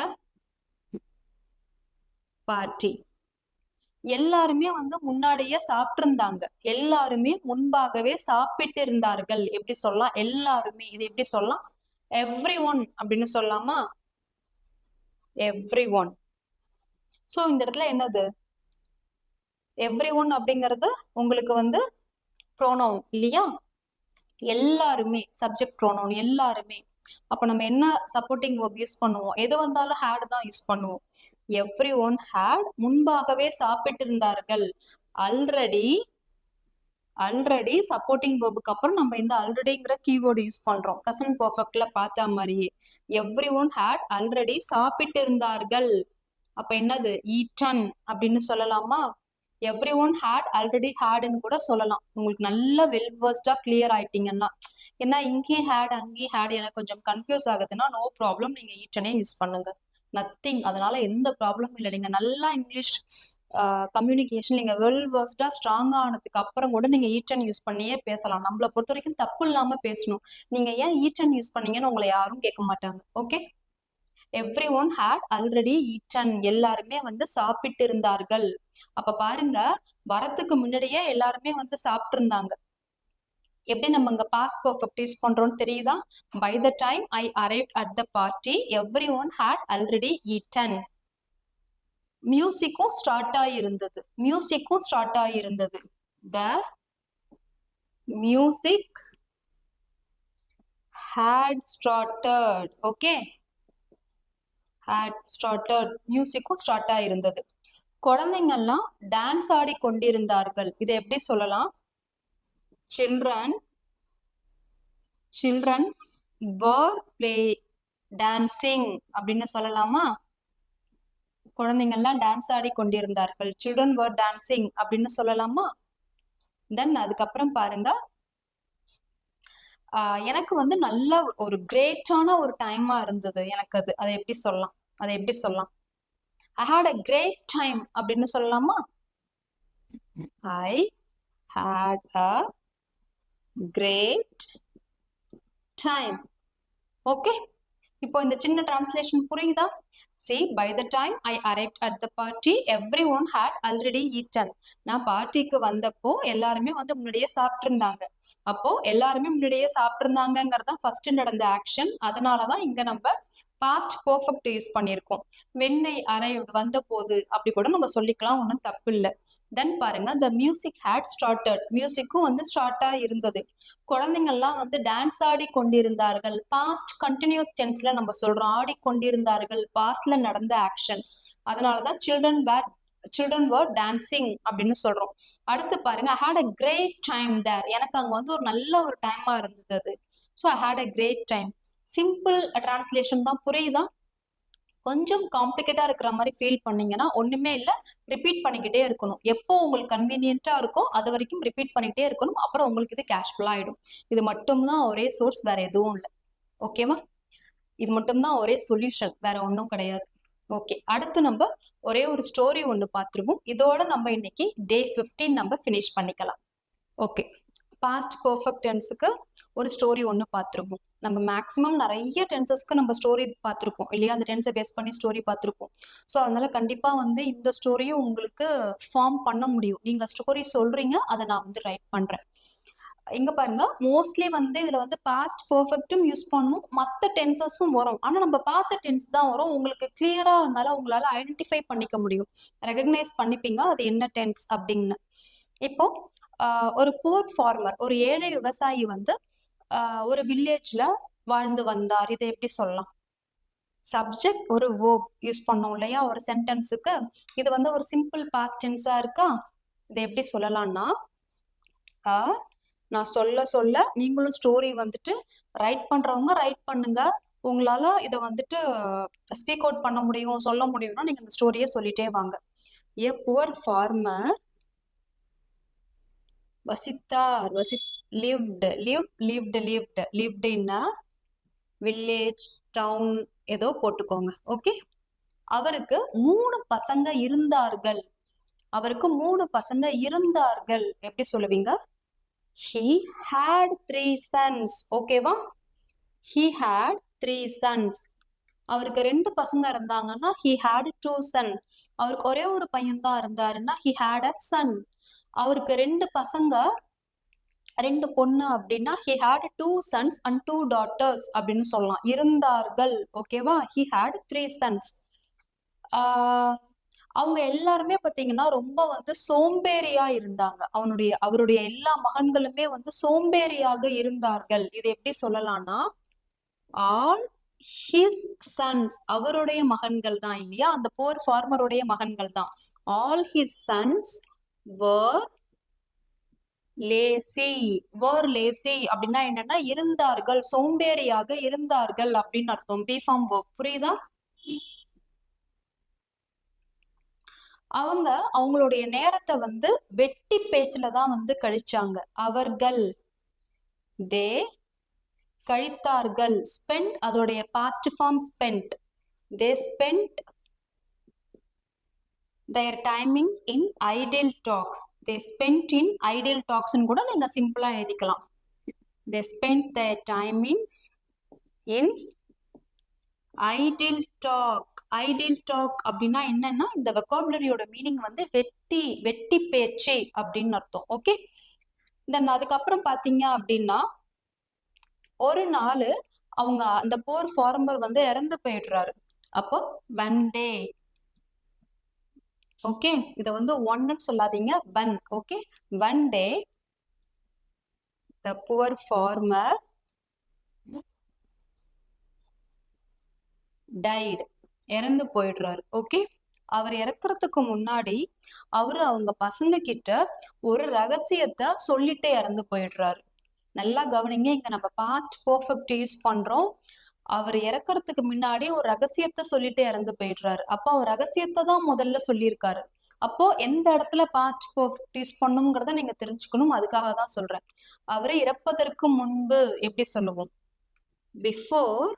party. எல்லாருமே வந்து முன்னாடியே சாப்பிட்டு இருந்தாங்க. எல்லாருமே முன்பாகவே சாப்பிட்டு இருந்தார்கள். எப்படி சொல்லலாம்? எல்லாருமே. இது எப்படி சொல்லலாம்? everyone அப்படின்னு சொல்லலாமா? everyone. சோ இந்த இடத்துல என்னது? everyone அப்படிங்கிறது உங்களுக்கு வந்து ப்ரோனவுன் இல்லையா? எல்லாருமே சப்ஜெக்ட் ப்ரோனவுன், எல்லாருமே. அப்ப நம்ம என்ன சப்போர்ட்டிங் வெர்ப் யூஸ் பண்ணுவோம்? எது வந்தாலும் had தான் யூஸ் பண்ணுவோம். everyone had முன்பாகவே சாப்பிட்டு இருந்தார்கள். ஆல்ரெடி சப்போர்ட்டிங் வெர்புக்கு அப்புறம் நம்ம இந்த ஆல்ரெடிங்கிற கீவேர்டு யூஸ் பண்றோம். பிரசன்ட் பெர்ஃபெக்ட்ல பார்த்த மாதிரியே everyone had ஆல்ரெடி சாப்பிட்டு இருந்தார்கள். அப்ப என்னது? ஈட்டன் அப்படின்னு சொல்லலாமா? everyone had ஆல்ரெடி ஹேட்னு கூட சொல்லலாம். உங்களுக்கு நல்ல வெல் வெர்ஸ்டா கிளியர் ஆயிட்டீங்கன்னா. ஏன்னா இங்கேயும் ஹேட் அங்கேயும் ஹேட் எனக்கு கொஞ்சம் கன்ஃபியூஸ் ஆகுதுன்னா நோ ப்ராப்ளம், நீங்க ஈட்டனே யூஸ் பண்ணுங்க. நத்திங். அதனால எந்த ப்ராப்ளமும் இல்லை. நீங்க நல்லா இங்கிலீஷ் கம்யூனிகேஷன் நீங்க வெல் வெர்ஸ்டா ஸ்ட்ராங்கா ஆனதுக்கு அப்புறம் கூட நீங்க ஈட்டன் யூஸ் பண்ணியே பேசலாம். நம்மளை பொறுத்த வரைக்கும் தப்பு இல்லாம பேசணும். நீங்க ஏன் ஈட்டன் யூஸ் பண்ணீங்கன்னு உங்களை யாரும் கேட்க மாட்டாங்க. Okay, everyone had already eaten. எல்லாருமே வந்து சாப்பிட்டு இருந்தார்கள். அப்ப பாருங்க, வரத்துக்கு முன்னாடியே எல்லாருமே வந்து சாப்பிட்டு இருந்தாங்க. எப்படி நம்ம இங்க பாஸ்ட் பெர்ஃபெக்ட் யூஸ் பண்றோம்னு தெரியுதா? by the time I arrived at the party everyone had already eaten. மியூசிக்கும் ஸ்டார்ட் ஆகி இருந்தது. the music had started. Okay, had started. மியூசிக்கும் ஸ்டார்ட் ஆயிருந்தது. குழந்தைங்கள்லாம் டான்ஸ் ஆடி கொண்டிருந்தார்கள். இதை எப்படி சொல்லலாம்? children were dancing அப்படின்னு சொல்லலாமா? குழந்தைங்கள்லாம் டான்ஸ் ஆடி கொண்டிருந்தார்கள். children were dancing அப்படின்னு சொல்லலாமா? தென் அதுக்கப்புறம் பாருங்க, எனக்கு வந்து நல்ல ஒரு கிரேட்டான ஒரு டைமா இருந்தது எனக்கு. அதை எப்படி சொல்லலாம்? I had a great time அப்படின்னு சொல்லலாமா? I had a great time. Okay, இப்போ இந்த சின்ன டிரான்ஸ்லேஷன் புரியுதா? See, by the time I arrived at the party, everyone had already eaten. நான் பார்ட்டிக்கு வந்தப்போ எல்லாருமே வந்து முன்னாடியே சாப்பிட்டு இருந்தாங்க. அப்போ எல்லாருமே முன்னாடியே சாப்பிட்டு இருந்தாங்கிறதா ஃபர்ஸ்ட் நடந்த ஆக்ஷன். அதனாலதான் இங்க நம்ம பாஸ்ட் பெர்ஃபெக்ட் யூஸ் பண்ணியிருக்கோம். வெண்ணை அரைவ்ட் வந்த போது அப்படி கூட நம்ம சொல்லிக்கலாம், ஒன்றும் தப்பு இல்லை. தென் பாருங்க, the music had started. மியூசிக்கும் வந்து ஸ்டார்ட்டா இருந்தது. குழந்தைங்கள்லாம் வந்து டான்ஸ் ஆடி கொண்டிருந்தார்கள். பாஸ்ட் கண்டினியூஸ் டென்ஸ்ல நம்ம சொல்றோம். ஆடி கொண்டிருந்தார்கள் பாஸ்ட்ல நடந்த ஆக்ஷன். அதனாலதான் children were dancing அப்படின்னு சொல்றோம். அடுத்து பாருங்க, I had a great time there. எனக்கு அங்க வந்து ஒரு நல்ல ஒரு டைமா இருந்தது. So I had a great time. Simple translation தான், புரியுதா? கொஞ்சம் காம்ப்ளிகேட்டா இருக்கிற மாதிரி ஃபீல் பண்ணீங்கன்னா ஒண்ணுமே இல்லை, ரிப்பீட் பண்ணிக்கிட்டே இருக்கணும். எப்போ உங்களுக்கு கன்வீனியன்ட்டா இருக்கோ அது வரைக்கும் ரிப்பீட் பண்ணிக்கிட்டே இருக்கணும். அப்புறம் உங்களுக்கு இது கேஷ்ஃபுல் ஆயிடும். இது மட்டும்தான் ஒரே சோர்ஸ், வேற எதுவும் இல்லை. ஓகேவா? இது மட்டும்தான் ஒரே சொல்யூஷன், வேற ஒன்றும் கிடையாது. ஓகே, அடுத்து நம்ம ஒரே ஒரு ஸ்டோரி ஒன்று பார்த்துருவோம். இதோட நம்ம இன்னைக்கு டே 15 நம்ம ஃபினிஷ் பண்ணிக்கலாம். ஓகே, பாஸ்ட் பெர்ஃபெக்ட் டென்ஸுக்கு ஒரு ஸ்டோரி ஒன்று பார்த்துருவோம். நம்ம மேக்ஸிமம் நிறைய டென்சஸ்க்கு நம்ம ஸ்டோரி பார்த்துருக்கோம் இல்லையா? அந்த டென்ஸை பேஸ் பண்ணி ஸ்டோரி பார்த்துருக்கோம். ஸோ அதனால கண்டிப்பாக வந்து இந்த ஸ்டோரியும் உங்களுக்கு ஃபார்ம் பண்ண முடியும். நீங்கள் ஸ்டோரி சொல்றீங்க, அதை நான் வந்து ரைட் பண்ணுறேன். இங்க பாருங்க, மோஸ்ட்லி வந்து இதுல வந்து பாஸ்ட் பெர்ஃபெக்ட்டும் யூஸ் பண்ணும், மற்ற டென்சஸும் வரும். ஆனா நம்ம பார்த்த டென்ஸ் தான் வரும். உங்களுக்கு கிளியரா இருந்தாலும் உங்களால ஐடென்டிஃபை பண்ணிக்க முடியும், ரெகக்னைஸ் பண்ணிப்பீங்க அது என்ன டென்ஸ் அப்படின்னு. இப்போ ஒரு புவர் ஃபார்மர், ஒரு ஏழை விவசாயி வந்து ஒரு வில்லேஜ்ல வாழ்ந்து வந்தார். இதை எப்படி சொல்லலாம்? சப்ஜெக்ட் ஒரு வேர்ப் யூஸ் பண்ணோம் இல்லையா ஒரு சென்டென்ஸுக்கு. இது வந்து ஒரு சிம்பிள் பாஸ்ட் டென்ஸா இருக்கா? இதை எப்படி சொல்லலாம்னா, நான் சொல்ல நீங்களும் ஸ்டோரி வந்துட்டு ரைட் பண்றவங்க ரைட் பண்ணுங்க. உங்களால இதை வந்துட்டு ஸ்பீக் அவுட் பண்ண முடியும், சொல்ல முடியும்னா நீங்க இந்த ஸ்டோரியை சொல்லிட்டே வாங்க. ஏ புவர் ஃபார்மர் வசித்தார், lived in a village, town, ஏதோ போட்டுக்கோங்க. ஓகே, அவருக்கு 3 பசங்க இருந்தார்கள். எப்படி சொல்லுவீங்க? he had 3 sons. ஓகேவா? he had 3 sons. அவருக்கு 2 பசங்க இருந்தாங்கன்னா he had 2 sons. அவருக்கு ஒரே ஒரு பையன் தான் இருந்தாருன்னா he had a son. அவருக்கு 2 பசங்க 2 பொண்ணு அப்படின்னா he had 2 sons and 2 daughters அப்படின்னு சொல்லலாம். இருந்தார்கள். ஓகேவா? he had 3 sons. அவங்க எல்லாருமே பாத்தீங்கன்னா ரொம்ப வந்து சோம்பேறியா இருந்தாங்க. அவருடைய எல்லா மகன்களுமே வந்து சோம்பேறியாக இருந்தார்கள். இது எப்படி சொல்லலாம்னா, ஆல் ஹிஸ் சன்ஸ், அவருடைய மகன்கள் தான் இல்லையா, அந்த போர் ஃபார்மருடைய மகன்கள் தான். All his sons were lazy அப்படின்னா என்னன்னா இருந்தார்கள், சோம்பேறியாக இருந்தார்கள் அப்படின்னு அர்த்தம். Be form verb. புரியுதா? அவங்களுடைய நேரத்தை வந்து வெட்டி பேச்சுல தான் வந்து கழிச்சாங்க. அவர்கள் தே கழித்தார்கள். ஸ்பெண்ட் அதோடைய past form spent. They spent their timings in idle talks. They spent in idle talks ன்னு கூட நீங்க சிம்பிளா எழுதிக்கலாம். They spent their timings in idle talk. Idle talk அப்படின்னா என்னன்னா, இந்த வெக்காபுலரியோட மீனிங் வந்து வெட்டி பேச்சு அப்படின்னு அர்த்தம். ஓகே, தென் அதுக்கப்புறம் பாத்தீங்க அப்படின்னா, ஒரு நாள் அவங்க அந்த போர் ஃபார்மர் வந்து இறந்து போயிடுறாரு. அப்போ ஒன் டே. ஓகே, இதை வந்து ஒன்னு சொல்லாதீங்க, one. Okay, one day the poor farmer died. இறந்து போயிடுறாரு. ஓகே, அவர் இறக்குறதுக்கு முன்னாடி அவரு அவங்க பசங்க கிட்ட ஒரு ரகசியத்தை சொல்லிட்டு இறந்து போயிடுறாரு. நல்லா கவனிங்க, இங்க நம்ம பாஸ்ட் பெர்ஃபெக்ட் யூஸ் பண்றோம். அவர் இறக்குறதுக்கு முன்னாடி ஒரு ரகசியத்தை சொல்லிட்டு இறந்து போயிடுறாரு. அப்போ அவர் ரகசியத்தை தான் முதல்ல சொல்லியிருக்காரு. அப்போ எந்த இடத்துல பாஸ்ட் பெர்ஃபெக்ட் யூஸ் பண்ணுங்கிறத நீங்க தெரிஞ்சுக்கணும். அதுக்காக தான் சொல்றேன். அவரு இறப்பதற்கு முன்பு எப்படி சொல்லுவோம்? Before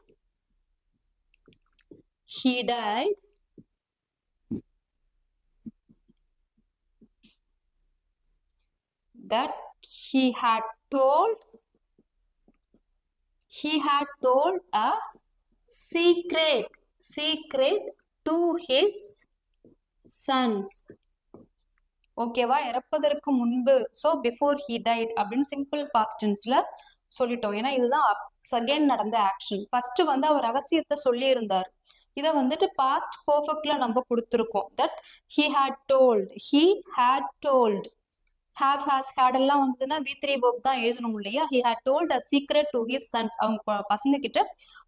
he died, that he had told a secret to his sons. ஓகேவா? இறப்பதற்கு முன்பு, ஸோ பிஃபோர் ஹி டைட் அப்படின்னு சிம்பிள் பாஸ்ட் டென்ஸ்ல சொல்லிட்டோம். ஏன்னா இதுதான் செகண்ட் நடந்த ஆக்ஷன். ஃபர்ஸ்ட் வந்து அவர் ரகசியத்தை சொல்லி இருந்தார். இதை வந்துட்டு பாஸ்ட் பெர்ஃபெக்ட்ல நம்ம கொடுத்துருக்கோம். That he had told, have, has, had எல்லாம் வந்ததுன்னா V3 verb தான் எழுதணும் இல்லையா? he had told a secret to his sons. அவங்க பசங்க கிட்ட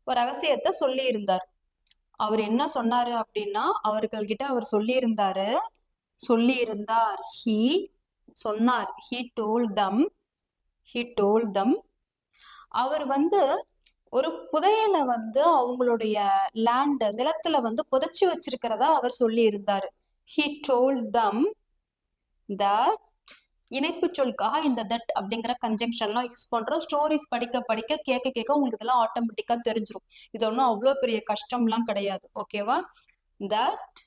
ஒரு ரகசியத்தை சொல்லி இருந்தார். அவர் என்ன சொன்னாரு அப்படின்னா, அவர்கள்கிட்ட அவர் சொல்லி இருந்தார். he சொன்னார். he told them. அவர் வந்து ஒரு புதையலை வந்து அவங்களுடைய லேண்ட், நிலத்துல வந்து புதைச்சு வச்சிருக்கிறதா அவர் சொல்லி இருந்தாரு. he told them that. இணைப்பு சொல்லுக்காக இந்த தட் அப்படிங்கிற கன்ஜங்ஷன்லாம் யூஸ் பண்றோம். ஸ்டோரிஸ் படிக்க படிக்க கேட்க உங்களுக்கு இதெல்லாம் ஆட்டோமேட்டிக்கா தெரிஞ்சிடும். இது ஒன்றும் அவ்வளோ பெரிய கஷ்டம்லாம் கிடையாது. ஓகேவா? தட்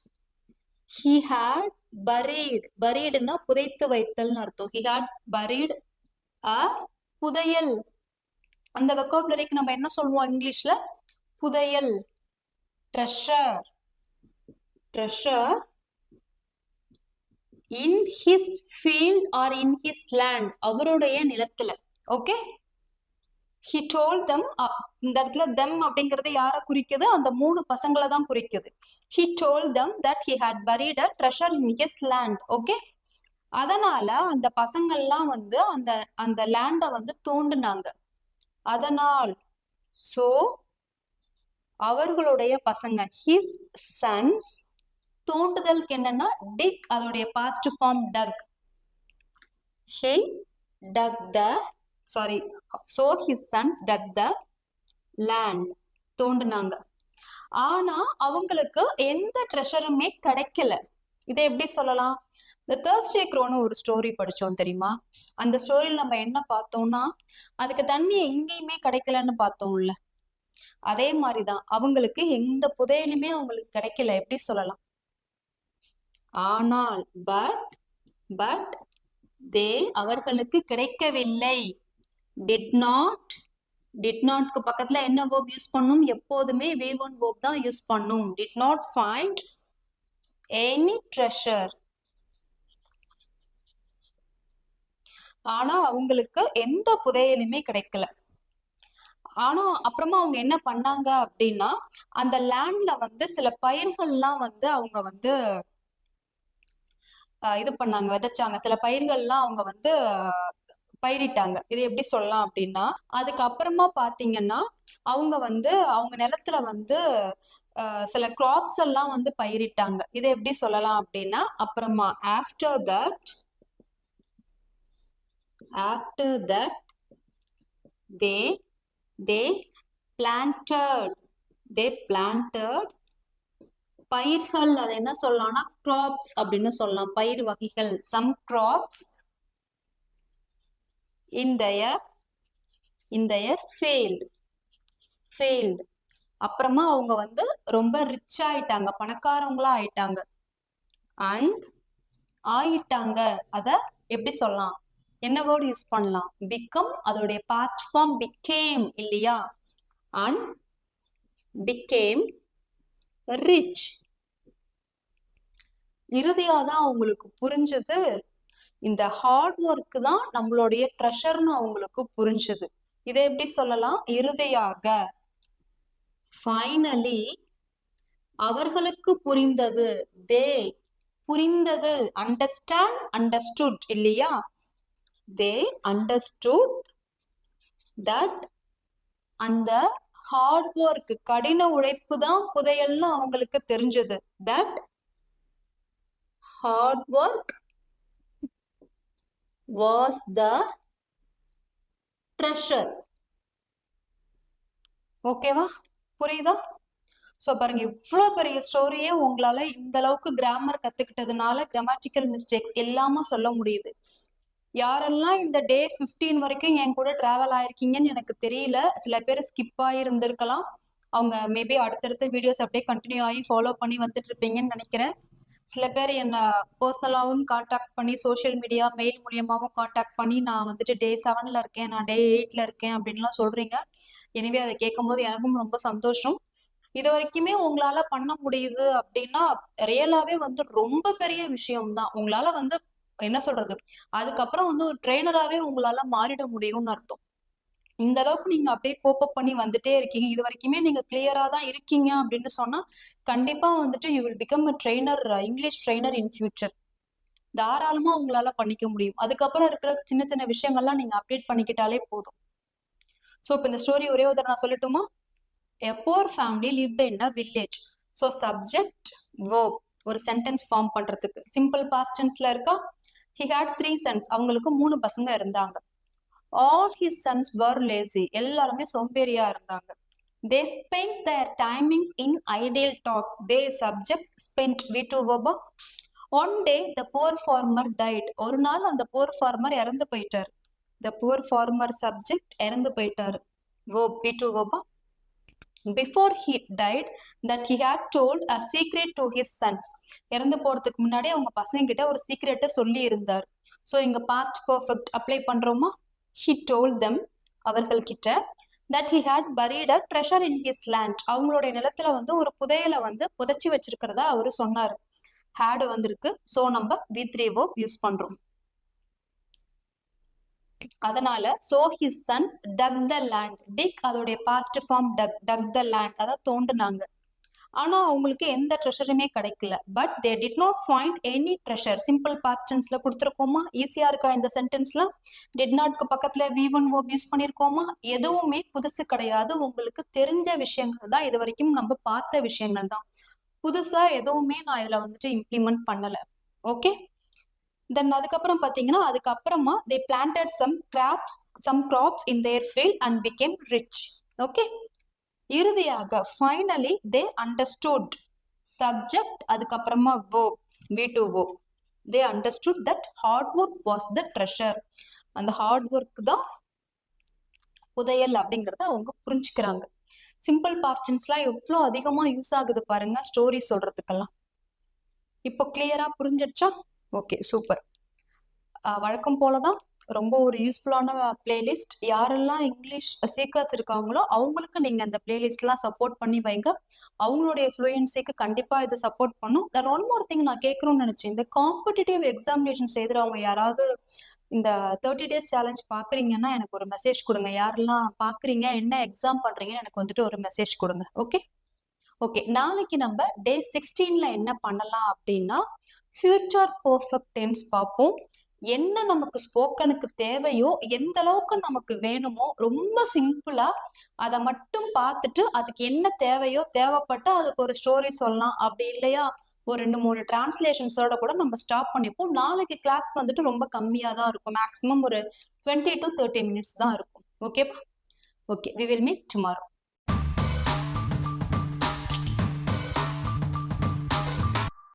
he had buriedனா புதைத்து வைத்தல்னு அர்த்தம். he had buried a புதையல். அந்த வெக்காபுலரிக்கு நம்ம என்ன சொல்லுவோம் இங்கிலீஷ்ல? புதையல், treasure in his field or in his land, அவருடைய நிலத்துல. Okay, he told them. இந்த இடத்துல them அப்படிங்கறது யாரை குறிக்குது? அந்த 3 பசங்களை தான் குறிக்குது. he told them that he had buried a treasure in his land. Okay, அதனால அந்த பசங்கள்லாம் வந்து அந்த லேண்டை வந்து தோண்டுனாங்க. அதனால், சோ அவர்களுடைய பசங்க, his sons, தோண்டுதலுக்கு என்னன்னா டிக், அதோடைய past form dug. he dug the, sorry, so his sons dug the land, தோண்டுனாங்க. ஆனா அவங்களுக்கு எந்த ட்ரெஷருமே கிடைக்கல. இதை எப்படி சொல்லலாம்? இந்த Thursday Crowன்னு ஒரு ஸ்டோரி படிச்சோம் தெரியுமா? அந்த ஸ்டோரியில் நம்ம என்ன பார்த்தோம்னா, அதுக்கு தண்ணி எங்கேயுமே கிடைக்கலன்னு பார்த்தோம்ல. அதே மாதிரிதான் அவங்களுக்கு எந்த புதையலுமே அவங்களுக்கு கிடைக்கல. எப்படி சொல்லலாம்? ஆனால் பட் தே, அவர்களுக்கு கிடைக்கவில்லை. did notக்கு பக்கத்துல என்ன verb யூஸ் பண்ணும்? எப்போதுமே V1 verb தான் யூஸ் பண்ணும். did not find any treasure. ஆனா அவங்களுக்கு எந்த புதையலுமே கிடைக்கல. ஆனா அப்புறமா அவங்க என்ன பண்ணாங்க அப்படின்னா, அந்த லேண்ட்ல வந்து சில பயிர்கள்லாம் வந்து அவங்க வந்து இது பண்ணாங்க, விதைச்சாங்க. சில பயிர்கள்லாம் அவங்க வந்து பயிரிட்டாங்க. இது எப்படி சொல்லலாம் அப்படின்னா, அதுக்கப்புறமா பாத்தீங்கன்னா அவங்க வந்து அவங்க நிலத்துல வந்து சில கிராப்ஸ் எல்லாம் வந்து பயிரிட்டாங்க. இதை எப்படி சொல்லலாம் அப்படின்னா, அப்புறமா ஆஃப்டர் தட் they planted பயிர்கள். அதை என்ன சொல்லலாம்னா கிராப்ஸ் அப்படின்னு சொல்லலாம். பயிர் வகைகள், some crops in their failed. அப்புறமா அவங்க வந்து ரொம்ப ரிச் ஆயிட்டாங்க, பணக்காரங்களா ஆயிட்டாங்க. அண்ட் ஆயிட்டாங்க, அத எப்படி சொல்லலாம்? என்ன வேர்டு யூஸ் பண்ணலாம்? become, அதோடைய பாஸ்ட் ஃபார்ம் became இல்லையா? and became rich. இறுதியாதான் அவங்களுக்கு புரிஞ்சது, இந்த ஹார்ட் ஒர்க் தான் நம்மளுடைய ட்ரெஷர்னு அவங்களுக்கு புரிஞ்சது. இதை எப்படி சொல்லலாம்? இறுதியாக, ஃபைனலி, அவர்களுக்கு புரிந்தது. புரிந்தது, அண்டர்ஸ்டாண்ட், அண்டர்ஸ்டுட் இல்லையா? they understood தட் அந்த ஹார்ட் ஒர்க் கடின உழைப்பு தான் புதையல்னு அவங்களுக்கு தெரிஞ்சது. That hard work was the treasure. ஓகேவா, புரியுதா? ஸோ பாருங்க, இவ்வளோ பெரிய ஸ்டோரியே உங்களால இந்த அளவுக்கு கிராமர் கத்துக்கிட்டதுனால கிராமட்டிக்கல் மிஸ்டேக்ஸ் எல்லாமே சொல்ல முடியுது. யாரெல்லாம் இந்த டே 15 வரைக்கும் என் கூட டிராவல் ஆயிருக்கீங்கன்னு எனக்கு தெரியல. சில பேர் ஸ்கிப் ஆகியிருந்திருக்கலாம். அவங்க மேபி அடுத்தடுத்த வீடியோஸ் அப்படியே கண்டினியூ ஆகி ஃபாலோ பண்ணி வந்துட்டு இருப்பீங்கன்னு நினைக்கிறேன். சில பேர் என்னை பர்சனலாகவும் காண்டாக்ட் பண்ணி சோஷியல் மீடியா மெயில் மூலியமாகவும் காண்டாக்ட் பண்ணி நான் வந்துட்டு டே 7ல் இருக்கேன், நான் டே 8ல் இருக்கேன் அப்படின்லாம் சொல்றீங்க. எனவே அதை கேட்கும்போது எனக்கும் ரொம்ப சந்தோஷம். இது வரைக்குமே உங்களால பண்ண முடியுது அப்படின்னா ரியலாவே வந்து ரொம்ப பெரிய விஷயம்தான். உங்களால வந்து என்ன சொல்றது, அதுக்கப்புறம் வந்து ஒரு ட்ரெயினராகவே உங்களால மாறிட முடியும்னு அர்த்தம். இந்த அளவுக்கு நீங்க அப்படியே கோப்பப் பண்ணி வந்துட்டே இருக்கீங்க. இது வரைக்குமே நீங்க கிளியரா தான் இருக்கீங்க அப்படின்னு சொன்னா கண்டிப்பா வந்துட்டு you will become a trainer, English trainer in future. தாராளமா உங்களால பண்ணிக்க முடியும். அதுக்கப்புறம் இருக்கிற சின்ன சின்ன விஷயங்கள்லாம் நீங்க அப்டேட் பண்ணிக்கிட்டாலே போதும். ஸோ இப்போ இந்த ஸ்டோரி ஒரே ஒரு நான் சொல்லட்டுமா? A poor family lived in a village. So subject verb ஒரு சென்டென்ஸ் ஃபார்ம் பண்றதுக்கு சிம்பிள் பாஸ்ட் டென்ஸ்ல இருக்கா? He had 3 sons. அவங்களுக்கு 3 பசங்க இருந்தாங்க. All his sons were lazy. எல்லாருமே சோம்பேறியா இருந்தாங்க. They spent their timings in idle talk. They subject spent V2 verb. One day the poor farmer died. ஒரு நாள் அந்த poor farmer இறந்து போயிட்டார். The poor farmer subject இறந்து போயிட்டார். Verb V2 verb. Before he died, that he had told a secret to his sons. இறந்து போறதுக்கு முன்னாடி அவங்க பசங்க கிட்ட ஒரு சீக்ரெட்டை சொல்லி இருந்தார். ஸோ இங்க பாஸ்ட் பர்ஃபெக்ட் அப்ளை பண்றோமா? He told them, அவர்கள் கிட்ட, that he had buried a treasure in his land. அவங்களுடைய நிலத்துல வந்து ஒரு புதையலை வந்து புதைச்சி வச்சிருக்கிறதா அவரு சொன்னார். had வந்திருக்கு, ஸோ நம்ம V3 verb யூஸ் பண்றோம். அதனால so his sons dug the land. dig அதோடைய past form dug the land, அதாவது தோண்டுனாங்க. ஆனா அவங்களுக்கு எந்த ட்ரெஷருமே கிடைக்கல. But they did not find any treasure. Simple past டென்ஸ்ல கொடுத்துருக்கோமா? ஈஸியா இருக்கா இந்த சென்டென்ஸ்ல? did notக்கு பக்கத்துல V1 verb யூஸ் பண்ணிருக்கோமா? எதுவுமே புதுசு கிடையாது. உங்களுக்கு தெரிஞ்ச விஷயங்கள் தான், இது வரைக்கும் நம்ம பார்த்த விஷயங்கள் தான். புதுசா எதுவுமே நான் இதுல வந்துட்டு இம்ப்ளிமெண்ட் பண்ணல. ஓகே, தென் அதுக்கப்புறம் பாத்தீங்கன்னா அதுக்கப்புறமா they planted some crops in their field and became rich. Okay, இறுதியாக finally they understood. subject அதுக்கப்புறமா verb V2 verb. they understood that hard work was the treasure. அந்த ஹார்ட் ஒர்க் தான் புதையல் அப்படிங்கறத அவங்க புரிஞ்சுக்கிறாங்க. சிம்பிள் பாஸ்ட் டென்ஸ்லாம் எவ்வளோ அதிகமா யூஸ் ஆகுது பாருங்க ஸ்டோரி சொல்றதுக்கெல்லாம். இப்போ கிளியரா புரிஞ்சிடுச்சா? Okay, super. வழக்கம் போலதான் ரொம்ப ஒரு யூஸ்ஃபுல்லான பிளேலிஸ்ட். யாரெல்லாம் இங்கிலீஷ் சீக்கர்ஸ் இருக்காங்களோ அவங்களுக்கு நீங்க அந்த பிளேலிஸ்ட்லாம் சப்போர்ட் பண்ணி வைங்க. அவங்களுடைய ஃப்ளூயன்சிக்கு கண்டிப்பா இது சப்போர்ட் பண்ணும். தென் ஒன் மோர் திங் நான் கேட்கணும்னு நினைச்சேன், இந்த காம்படிட்டிவ் எக்ஸாமினேஷன்ஸ் எழுதுறவங்க யாராவது இந்த 30 days சேலஞ்ச் பாக்குறீங்கன்னா எனக்கு ஒரு மெசேஜ் கொடுங்க. யாரெல்லாம் பாக்குறீங்க, என்ன எக்ஸாம் பண்றீங்கன்னு எனக்கு வந்துட்டு ஒரு மெசேஜ் கொடுங்க. ஓகே ஓகே, நாளைக்கு நம்ம டே 16ல என்ன பண்ணலாம் அப்படின்னா ஃபியூச்சர் பர்ஃபெக்ட் டென்ஸ் பார்ப்போம். என்ன நமக்கு ஸ்போக்கனுக்கு தேவையோ, எந்த அளவுக்கு நமக்கு வேணுமோ, ரொம்ப சிம்பிளா அதை மட்டும் பார்த்துட்டு அதுக்கு என்ன தேவையோ தேவைப்பட்டா அதுக்கு ஒரு ஸ்டோரி சொல்லலாம். அப்படி இல்லையா ஒரு 2-3 டிரான்ஸ்லேஷன்ஸோட கூட நம்ம ஸ்டாப் பண்ணிப்போம். நாளைக்கு கிளாஸ் வந்துட்டு ரொம்ப கம்மியா தான் இருக்கும். மேக்ஸிமம் ஒரு 20 to 30 minutes தான் இருக்கும். ஓகேப்பா? Okay, we will meet tomorrow.